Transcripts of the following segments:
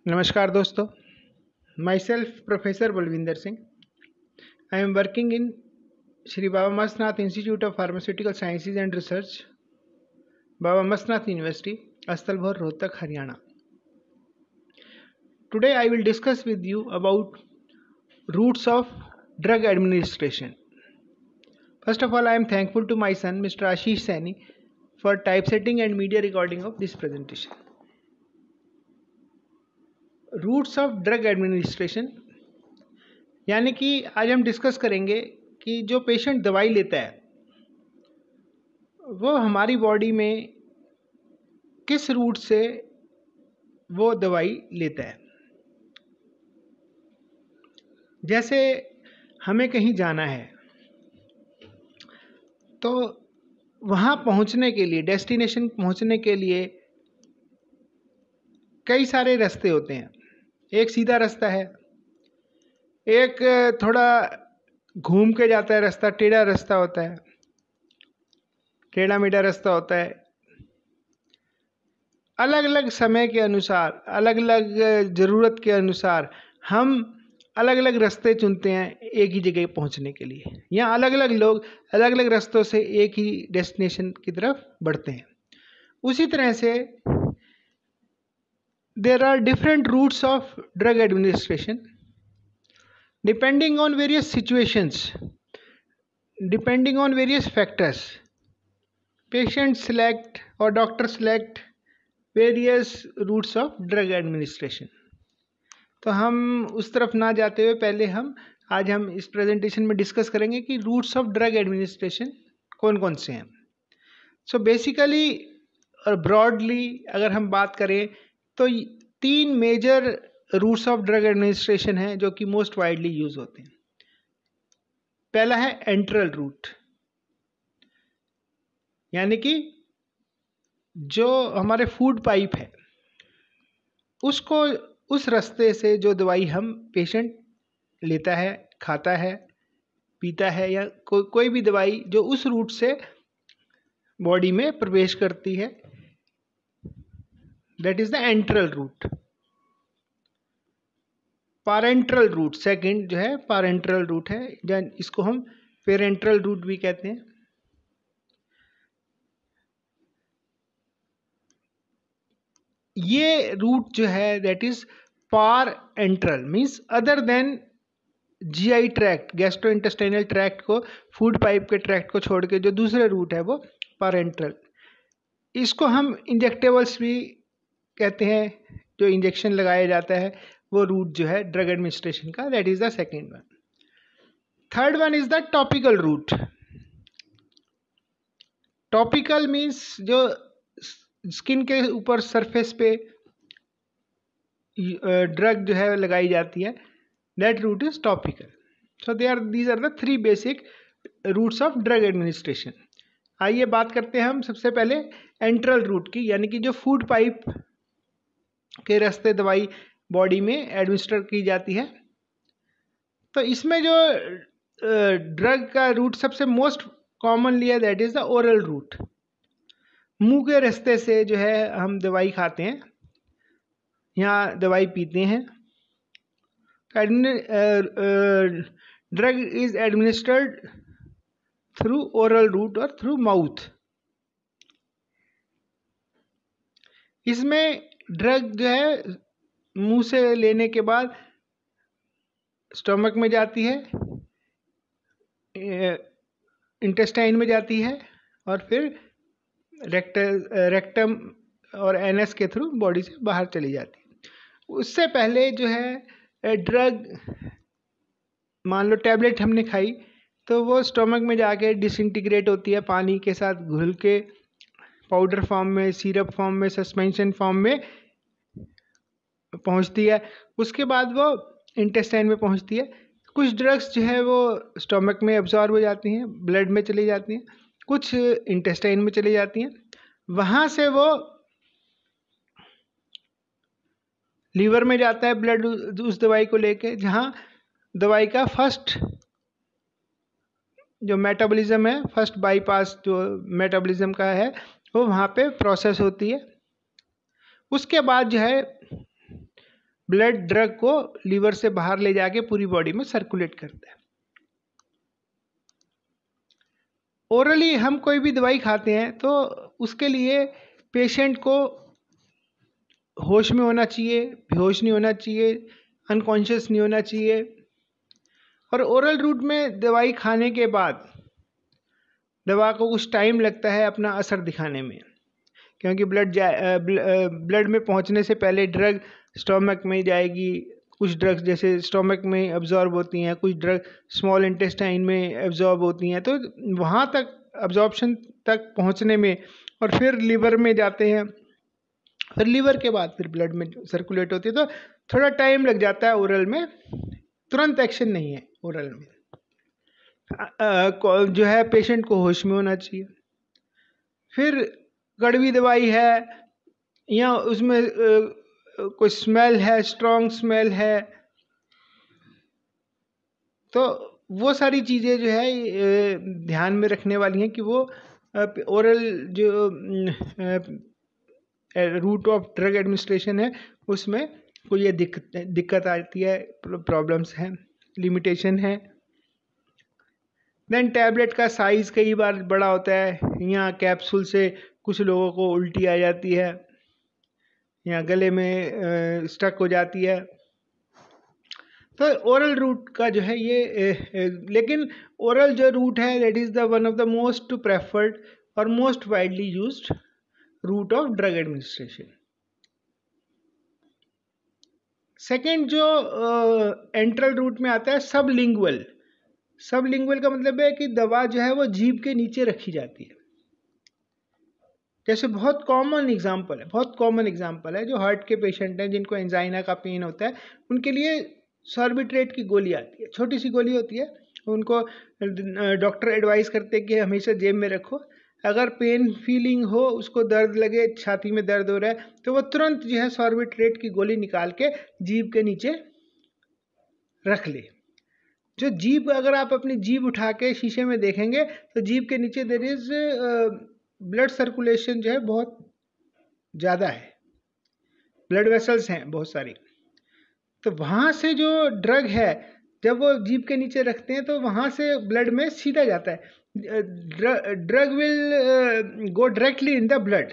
नमस्कार दोस्तों, my self professor Balwinder Singh. I am working in Shri Baba Mastnath institute of pharmaceutical sciences and research, Baba Mastnath university, अस्तलभौर, Rohtak, Haryana. Today I will discuss with you about roots of drug administration. First of all, I am thankful to my son, Mr. Ashish Saini, for typesetting and media recording of this presentation. Routes of drug administration, यानी कि आज हम discuss करेंगे कि जो patient दवाई लेता है वो हमारी बॉडी में किस रूट से वो दवाई लेता है। जैसे हमें कहीं जाना है तो वहाँ पहुँचने के लिए, डेस्टिनेशन पहुँचने के लिए कई सारे रास्ते होते हैं। एक सीधा रास्ता है, एक थोड़ा घूम के जाता है रास्ता, टेढ़ा रास्ता होता है, टेढ़ा मेढ़ा रास्ता होता है। अलग अलग समय के अनुसार, अलग अलग ज़रूरत के अनुसार हम अलग अलग रास्ते चुनते हैं एक ही जगह पहुंचने के लिए, या अलग अलग लोग अलग अलग रास्तों से एक ही डेस्टिनेशन की तरफ बढ़ते हैं। उसी तरह से there are different routes of drug administration depending on various situations, depending on various factors. Patients select or doctors select various routes of drug administration. तो हम उस तरफ ना जाते हुए पहले आज हम इस प्रेजेंटेशन में डिस्कस करेंगे कि रूट्स ऑफ ड्रग एडमिनिस्ट्रेशन कौन कौन से हैं। सो बेसिकली और ब्रॉडली अगर हम बात करें तो 3 major routes of drug administration हैं जो कि मोस्ट वाइडली यूज होते हैं। पहला है एंट्रल रूट, यानी कि जो हमारे फूड पाइप है उसको, उस रास्ते से जो दवाई हम पेशेंट लेता है, खाता है, पीता है, या कोई भी दवाई जो उस रूट से बॉडी में प्रवेश करती है, that is the enteral route. Parenteral route second जो है पारेंट्रल रूट है, या इसको हम पेरेंट्रल रूट भी कहते हैं। ये रूट जो है that is parenteral, means other than GI tract, gastrointestinal tract को, फूड पाइप के ट्रैक्ट को छोड़ के जो दूसरे रूट है वो पारेंट्रल। इसको हम इंजेक्टेबल्स भी कहते हैं, जो इंजेक्शन लगाया जाता है वो रूट जो है ड्रग एडमिनिस्ट्रेशन का, that is the second one. Third one is the topical route. Topical means जो स्किन के ऊपर सरफेस पे ड्रग जो है लगाई जाती है, that route is topical. So these are the 3 basic routes of drug administration. आइए बात करते हैं हम सबसे पहले एंट्रल रूट की, यानी कि जो फूड पाइप के रास्ते दवाई बॉडी में एडमिनिस्टर की जाती है। तो इसमें जो ड्रग का रूट सबसे मोस्ट कॉमनली है that is the oral route. मुंह के रास्ते से जो है हम दवाई खाते हैं या दवाई पीते हैं। Drug is administered through oral route और थ्रू माउथ। इसमें ड्रग जो है मुंह से लेने के बाद स्टमक में जाती है, इंटेस्टाइन में जाती है, और फिर रेक्टम और एनएस के थ्रू बॉडी से बाहर चली जाती है। उससे पहले जो है ड्रग, मान लो टैबलेट हमने खाई तो वो स्टमक में जाके डिसइंटीग्रेट होती है, पानी के साथ घुल के पाउडर फॉर्म में, सिरप फॉर्म में, सस्पेंशन फॉर्म में पहुंचती है। उसके बाद वो इंटेस्टाइन में पहुंचती है। कुछ ड्रग्स जो है वो स्टमक में एब्जॉर्ब हो जाती हैं, ब्लड में चली जाती हैं, कुछ इंटेस्टाइन में चली जाती हैं। वहाँ से वो लीवर में जाता है ब्लड उस दवाई को लेके, जहाँ दवाई का फर्स्ट जो मेटाबॉलिज्म है, फर्स्ट बाईपास जो मेटाबॉलिज्म का है वो वहाँ पे प्रोसेस होती है। उसके बाद जो है ब्लड ड्रग को लीवर से बाहर ले जाके पूरी बॉडी में सर्कुलेट करता है। ओरली हम कोई भी दवाई खाते हैं तो उसके लिए पेशेंट को होश में होना चाहिए, बेहोश नहीं होना चाहिए, अनकॉन्शियस नहीं होना चाहिए। और ओरल रूट में दवाई खाने के बाद दवा को कुछ टाइम लगता है अपना असर दिखाने में, क्योंकि ब्लड में पहुंचने से पहले ड्रग स्टोमक में जाएगी। कुछ ड्रग्स जैसे स्टोमक में एब्जॉर्ब होती हैं, कुछ ड्रग स्मॉल इंटेस्टाइन में एब्जॉर्ब होती हैं, तो वहाँ तक एब्जॉर्प्शन तक पहुँचने में और फिर लीवर में जाते हैं, फिर लीवर के बाद फिर ब्लड में सर्कुलेट होती है, तो थोड़ा टाइम लग जाता है ओरल में, तुरंत एक्शन नहीं है ओरल में। जो है पेशेंट को होश में होना चाहिए। फिर कड़वी दवाई है या उसमें कोई स्मेल है, स्ट्रॉन्ग स्मेल है, तो वो सारी चीज़ें जो है ध्यान में रखने वाली हैं कि वो ओरल जो रूट ऑफ ड्रग एडमिनिस्ट्रेशन है उसमें कोई ये दिक्कत आती है, प्रॉब्लम्स हैं, लिमिटेशन है। देन टैबलेट का साइज़ कई बार बड़ा होता है, या कैप्सूल से कुछ लोगों को उल्टी आ जाती है या गले में स्टक हो जाती है। तो ओरल रूट का जो है ये लेकिन ओरल जो रूट है that is the one of the most preferred और most widely used route of drug administration. Second जो एंट्रल रूट में आता है सबलिंगुअल। सबलिंगुअल का मतलब है कि दवा जो है वो जीभ के नीचे रखी जाती है। जैसे बहुत कॉमन एग्जांपल है जो हार्ट के पेशेंट हैं जिनको एंजाइना का पेन होता है, उनके लिए सॉर्बिट्रेट की गोली आती है, छोटी सी गोली होती है, उनको डॉक्टर एडवाइस करते हैं कि हमेशा जेब में रखो। अगर पेन फीलिंग हो, उसको दर्द लगे, छाती में दर्द हो रहा है, तो वो तुरंत जो है सॉर्बिट्रेट की गोली निकाल के जीभ के नीचे रख ले। जो जीभ, अगर आप अपनी जीभ उठा के शीशे में देखेंगे तो जीभ के नीचे देयर इज ब्लड सर्कुलेशन जो है बहुत ज़्यादा है, ब्लड वेसल्स हैं बहुत सारी। तो वहाँ से जो ड्रग है जब वो जीभ के नीचे रखते हैं तो वहाँ से ब्लड में सीधा जाता है। Drug will go directly in the blood,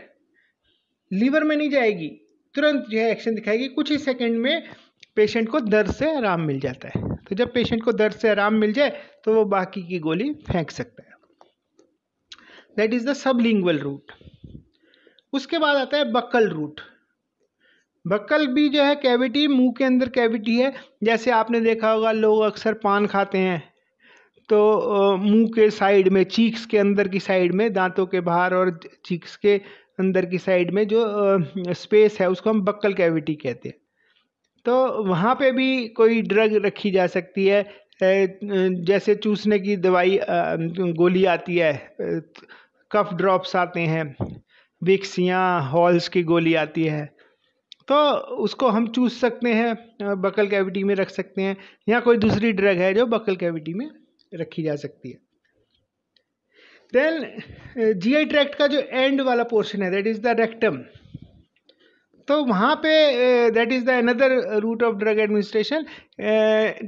liver में नहीं जाएगी, तुरंत जो है एक्शन दिखाएगी। कुछ ही सेकंड में पेशेंट को दर्द से आराम मिल जाता है। तो जब पेशेंट को दर्द से आराम मिल जाए तो वो बाकी की गोली फेंक सकता है। That is the sublingual route. उसके बाद आता है बक्कल रूट। बक्कल भी जो है कैविटी, मुंह के अंदर कैविटी है। जैसे आपने देखा होगा लोग अक्सर पान खाते हैं तो मुंह के साइड में, चीक्स के अंदर की साइड में, दांतों के बाहर और चीक्स के अंदर की साइड में जो स्पेस है उसको हम बक्कल कैविटी कहते हैं। तो वहाँ पे भी कोई ड्रग रखी जा सकती है, जैसे चूसने की दवाई, गोली आती है, कफ ड्रॉप्स आते हैं, विक्स या हॉल्स की गोली आती है, तो उसको हम चूस सकते हैं, बक्कल कैविटी में रख सकते हैं, या कोई दूसरी ड्रग है जो बक्कल कैविटी में रखी जा सकती है। देन जीआई ट्रैक्ट का जो एंड वाला पोर्शन है दैट इज द रेक्टम। तो वहाँ पे that is the another root of drug administration.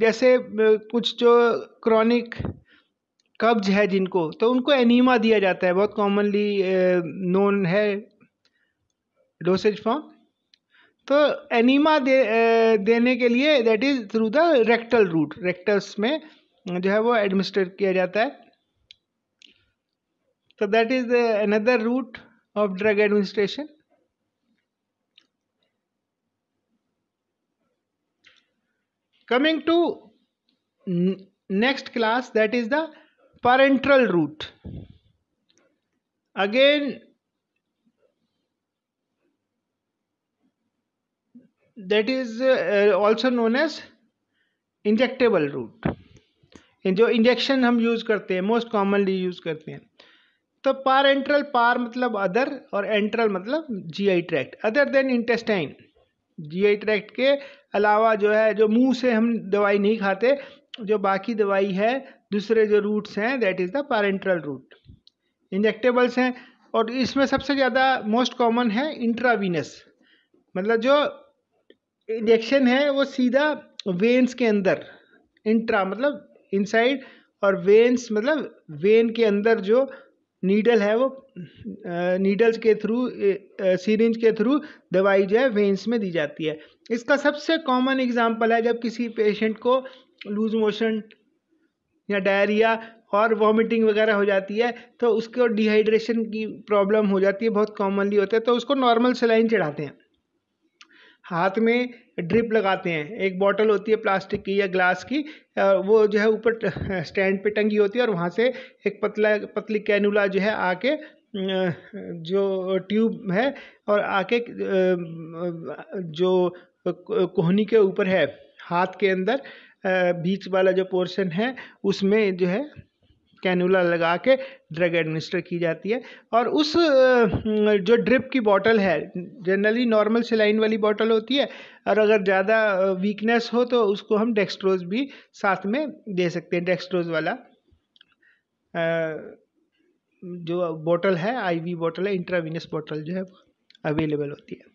जैसे कुछ जो क्रॉनिक कब्ज है जिनको, तो उनको एनीमा दिया जाता है, बहुत कॉमनली नोन है डोसेज फॉर्म। तो एनीमा देने के लिए that is through the rectal route, rectus में जो है वो एडमिनिस्टर किया जाता है। तो that is another root of drug administration. Coming to next class, that is the parenteral route. Again, that is also known as injectable route. जो injection हम यूज़ करते हैं, मोस्ट कॉमनली यूज़ करते हैं। तो पारेंट्रल, पार मतलब अदर और एंट्रल मतलब GI tract, other than intestine. GI tract के अलावा जो है, जो मुंह से हम दवाई नहीं खाते, जो बाकी दवाई है, दूसरे जो रूट्स हैं that is the parenteral route. Injectables हैं और इसमें सबसे ज़्यादा मोस्ट कॉमन है इंट्रावीनस, मतलब जो इंजेक्शन है वो सीधा वेन्स के अंदर, इंट्रा मतलब इनसाइड, और वेन्स मतलब वेन के अंदर जो नीडल है वो नीडल्स के थ्रू, सिरिंज के थ्रू दवाई जो है वेन्स में दी जाती है। इसका सबसे कॉमन एग्जांपल है जब किसी पेशेंट को लूज मोशन या डायरिया और वॉमिटिंग वगैरह हो जाती है, तो उसको डिहाइड्रेशन की प्रॉब्लम हो जाती है, बहुत कॉमनली होता है, तो उसको नॉर्मल सलाइन चढ़ाते हैं, हाथ में ड्रिप लगाते हैं। एक बॉटल होती है प्लास्टिक की या ग्लास की, वो जो है ऊपर स्टैंड पे टंगी होती है, और वहाँ से एक पतली कैनुला जो है आके जो ट्यूब है और आके जो कोहनी के ऊपर है हाथ के अंदर बीच वाला जो पोर्शन है उसमें जो है कैनुला लगा के ड्रग एडमिनिस्टर की जाती है। और उस जो ड्रिप की बॉटल है, जनरली नॉर्मल सेलाइन वाली बॉटल होती है, और अगर ज़्यादा वीकनेस हो तो उसको हम डेक्सट्रोज भी साथ में दे सकते हैं। डेक्सट्रोज वाला जो बॉटल है, आईवी बॉटल है, इंट्रावीनस बॉटल जो है अवेलेबल होती है।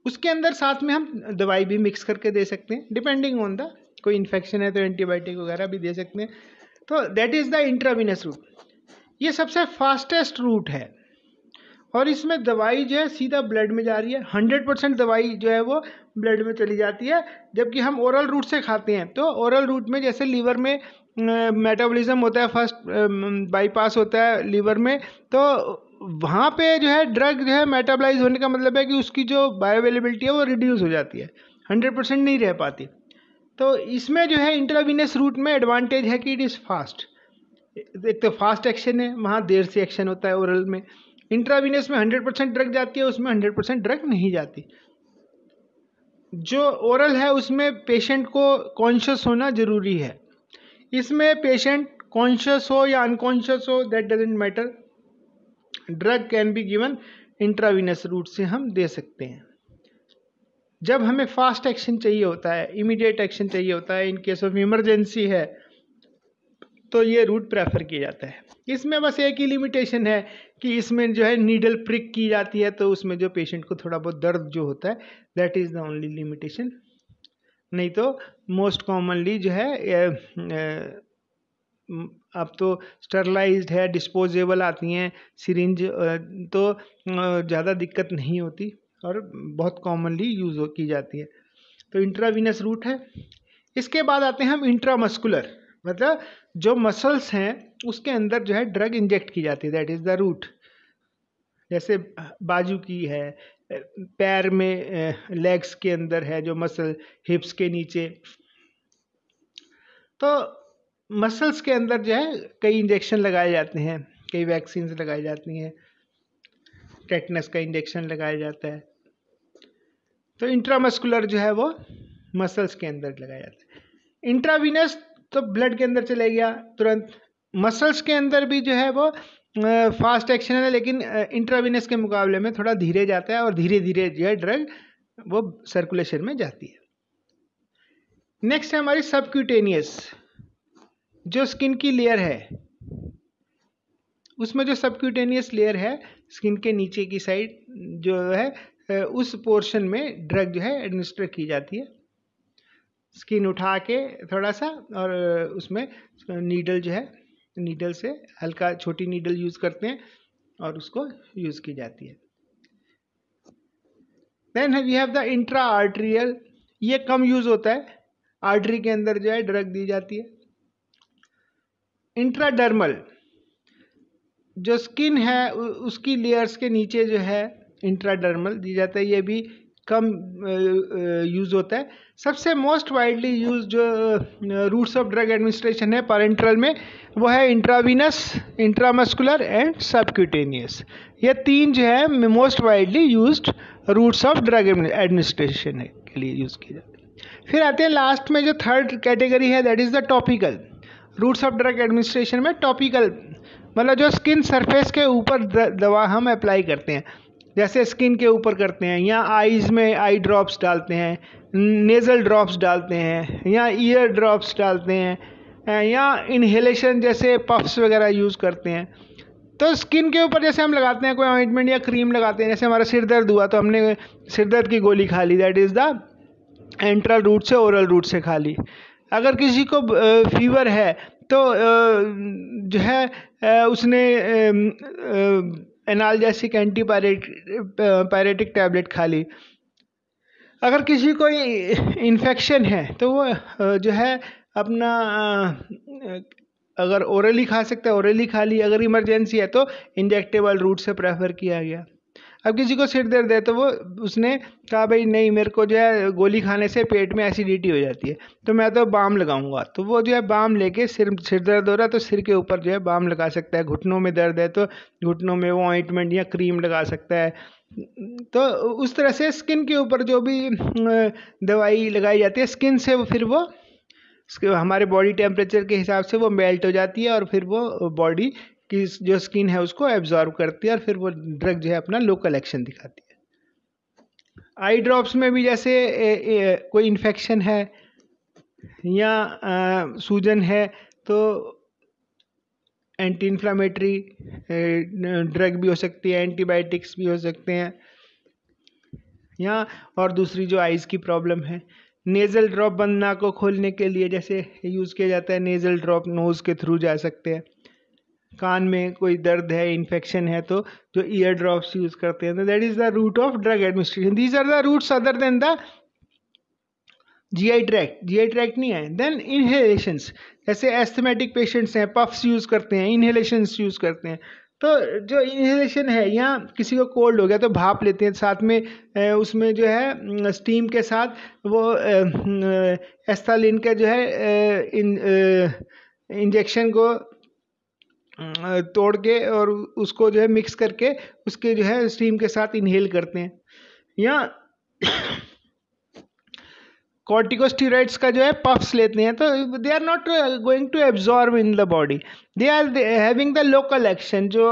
उसके अंदर साथ में हम दवाई भी मिक्स करके दे सकते हैं, डिपेंडिंग ऑन द, कोई इन्फेक्शन है तो एंटीबायोटिक वगैरह भी दे सकते हैं। तो that is the intravenous route. ये सबसे फास्टेस्ट रूट है, और इसमें दवाई जो है सीधा ब्लड में जा रही है। 100% दवाई जो है वो ब्लड में चली जाती है। जबकि हम ओरल रूट से खाते हैं, तो ओरल रूट में जैसे लीवर में मेटाबॉलिज्म होता है, फर्स्ट बाईपास होता है लीवर में, तो वहाँ पे जो है ड्रग जो है मेटाबलाइज होने का मतलब है कि उसकी जो बायोअवेलेबिलिटी है वो रिड्यूस हो जाती है, 100% नहीं रह पाती। तो इसमें जो है इंट्रावीनस रूट में एडवांटेज है कि इट इज़ फास्ट। एक तो फास्ट एक्शन है, वहाँ देर से एक्शन होता है ओरल में। इंट्रावीनस में 100% ड्रग जाती है, उसमें 100% ड्रग नहीं जाती। जो ओरल है उसमें पेशेंट को कॉन्शियस होना जरूरी है। इसमें पेशेंट कॉन्शियस हो या अनकॉन्शियस हो, that doesn't matter, drug can be given intravenous route से हम दे सकते हैं। जब हमें फास्ट एक्शन चाहिए होता है, इमीडिएट एक्शन चाहिए होता है, इन केस ऑफ इमरजेंसी है, तो ये रूट प्रेफर किया जाता है। इसमें बस एक ही लिमिटेशन है कि इसमें जो है नीडल प्रिक की जाती है, तो उसमें जो पेशेंट को थोड़ा बहुत दर्द जो होता है, that is the only limitation. नहीं तो मोस्ट कॉमनली जो है अब तो स्टरलाइज्ड है, डिस्पोजेबल आती हैं सिरिंज, तो ज़्यादा दिक्कत नहीं होती और बहुत कॉमनली यूज़ की जाती है। तो इंट्रावीनस रूट है। इसके बाद आते हैं हम इंट्रामस्कुलर, मतलब जो मसल्स हैं उसके अंदर जो है ड्रग इंजेक्ट की जाती है, दैट इज़ द रूट। जैसे बाजू की है, पैर में लेग्स के अंदर है जो मसल, हिप्स के नीचे, तो मसल्स के अंदर जो है कई इंजेक्शन लगाए जाते हैं, कई वैक्सीन लगाई जाती हैं, टेटनस का इंजेक्शन लगाया जाता है। तो इंट्रामस्कुलर जो है वो मसल्स के अंदर लगाया जाता है। इंट्रावीनस तो ब्लड के अंदर चले गया तुरंत। मसल्स के अंदर भी जो है वो फास्ट एक्शन है, लेकिन इंट्रावीनस के मुकाबले में थोड़ा धीरे जाता है और धीरे धीरे जो है ड्रग वो सर्कुलेशन में जाती है। नेक्स्ट है हमारी सबक्यूटेनियस, जो स्किन की लेयर है, उसमें जो सबक्यूटेनियस लेयर है स्किन के नीचे की साइड जो है, उस पोर्शन में ड्रग जो है एडमिनिस्टर की जाती है। स्किन उठा के थोड़ा सा, और उसमें नीडल जो है, नीडल से हल्का छोटी नीडल यूज़ करते हैं और उसको यूज़ की जाती है। Then we have the intra arterial, ये कम यूज़ होता है, आर्टरी के अंदर जो है ड्रग दी जाती है। इंट्राडर्मल, जो स्किन है उसकी लेयर्स के नीचे जो है इंट्राडर्मल दी जाता है, ये भी कम यूज़ होता है। सबसे मोस्ट वाइडली यूज जो रूट्स ऑफ ड्रग एडमिनिस्ट्रेशन है पैरेंट्रल में, वो है इंट्रावीनस, इंट्रामस्कुलर एंड सबक्यूटेनियस। ये तीन जो है most widely used routes of drug administration के लिए यूज़ किए जाते हैं। फिर आते हैं लास्ट में जो थर्ड कैटेगरी है, that is the topical. Routes of drug administration में टॉपिकल मतलब जो स्किन सरफेस के ऊपर दवा हम अप्लाई करते हैं, जैसे स्किन के ऊपर करते हैं, या आईज़ में आई ड्रॉप्स डालते हैं, नेज़ल ड्रॉप्स डालते हैं, या ईयर ड्रॉप्स डालते हैं, या इन्हेलेशन जैसे पफ्स वगैरह यूज़ करते हैं। तो स्किन के ऊपर जैसे हम लगाते हैं कोई ऑइंटमेंट या क्रीम लगाते हैं, जैसे हमारा सिर दर्द हुआ तो हमने सिर दर्द की गोली खा ली, that is the enteral route से, ओरल रूट से खाली। अगर किसी को फीवर है तो जो है उसने एनाल्जेसिक एंटीपायरेटिक टैबलेट खा ली। अगर किसी को इन्फेक्शन है तो वो जो है अपना अगर ओरली खा सकता है ओरली खा ली, अगर इमरजेंसी है तो इंजेक्टेबल रूट से प्रेफर किया गया। अब किसी को सिर दर्द है तो वो उसने कहा भाई नहीं, मेरे को जो है गोली खाने से पेट में एसिडिटी हो जाती है तो मैं तो बाम लगाऊंगा, तो वो जो है बाम लेके सिर दर्द हो रहा है तो सिर के ऊपर जो है बाम लगा सकता है। घुटनों में दर्द है तो घुटनों में वो ऑइंटमेंट या क्रीम लगा सकता है। तो उस तरह से स्किन के ऊपर जो भी दवाई लगाई जाती है स्किन से, फिर वो हमारे बॉडी टेम्परेचर के हिसाब से वो मेल्ट हो जाती है और फिर वो बॉडी की जो स्किन है उसको एब्जॉर्ब करती है और फिर वो ड्रग जो है अपना लोकल एक्शन दिखाती है। आई ड्रॉप्स में भी जैसे कोई इन्फेक्शन है या सूजन है तो एंटी इन्फ्लामेटरी ड्रग भी हो सकती है, एंटीबायोटिक्स भी हो सकते हैं। या और दूसरी जो आइज़ की प्रॉब्लम है, नेज़ल ड्रॉप बंद नाक को खोलने के लिए जैसे यूज़ किया जाता है, नेज़ल ड्रॉप नोज़ के थ्रू जा सकते हैं। कान में कोई दर्द है, इन्फेक्शन है तो जो ईयर ड्रॉप्स यूज़ करते हैं, तो that is the route of drug administration. These are the routes other than the GI tract नहीं है। देन इनहेलेशंस, जैसे एस्थमेटिक पेशेंट्स हैं, पफ्स यूज़ करते हैं, इनहेलेशंस यूज़ करते हैं। तो जो इनहेलेशन है, या किसी को कोल्ड हो गया तो भाप लेते हैं, साथ में उसमें जो है स्टीम के साथ वो एस्थालिन का जो है इंजेक्शन को तोड़ के और उसको जो है मिक्स करके उसके जो है स्टीम के साथ इनहेल करते हैं। या कॉर्टिकोस्टेरॉइड्स का जो है पफ्स लेते हैं तो they are not going to absorb in the body, they are having the local action. जो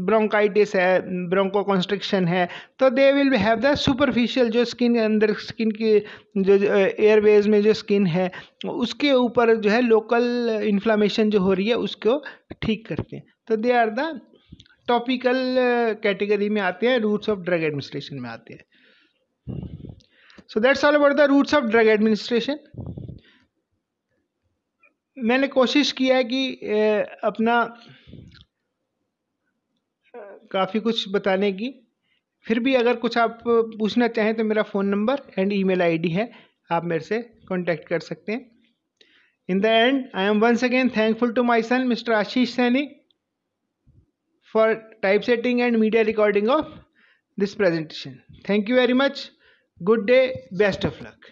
ब्रोंकाइटिस है, ब्रोंको कंस्ट्रिक्शन है, तो they will have the superficial, जो स्किन के अंदर, स्किन की जो एयरवेज में जो स्किन है उसके ऊपर जो है लोकल इन्फ्लामेशन जो हो रही है उसको ठीक करते हैं। तो they are the topical category में आते हैं, रूट्स ऑफ ड्रग एडमिनिस्ट्रेशन में आते हैं। So that's all about the roots of drug administration. मैंने कोशिश किया है कि अपना काफ़ी कुछ बताने की, फिर भी अगर कुछ आप पूछना चाहें तो मेरा phone number and email ID है, आप मेरे से कांटेक्ट कर सकते हैं। In the end, I am once again thankful to my son, Mr. Ashish Saini, for typesetting and media recording of this presentation. Thank you very much. Good day. Best of luck.